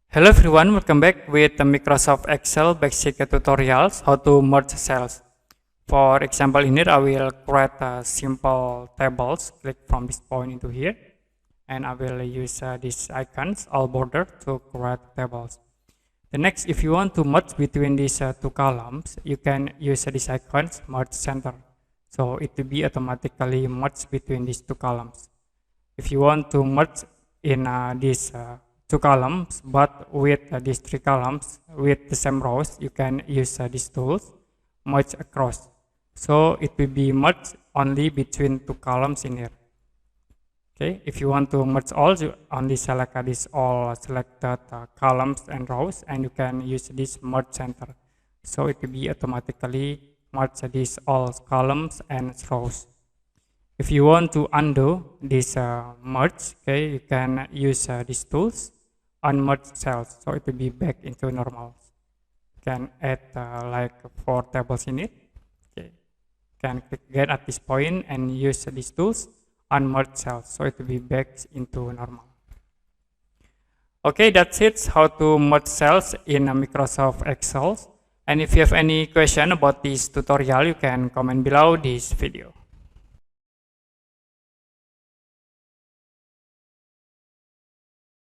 Hello everyone, welcome back with the Microsoft Excel basic tutorials how to merge cells. For example, in here I will create a simple tables. Click from this point into here, and I will use these icons all border to create tables. The next, if you want to merge between these two columns, you can use these icons merge center, so it will be automatically merged between these two columns. If you want to merge in these two columns, but with these three columns with the same rows, you can use these tools, merge across. So it will be merged only between two columns in here. Okay, if you want to merge all, you only select these all selected columns and rows, and you can use this merge center. So it will be automatically merge these all columns and rows. If you want to undo this merge, okay, you can use these tools, unmerge cells, so it will be back into normal. You can add like 4 tables in it. Okay, you can click again at this point and use these tools, unmerge cells, so it will be back into normal. Okay, that's it, how to merge cells in Microsoft Excel. And if you have any question about this tutorial, you can comment below this video.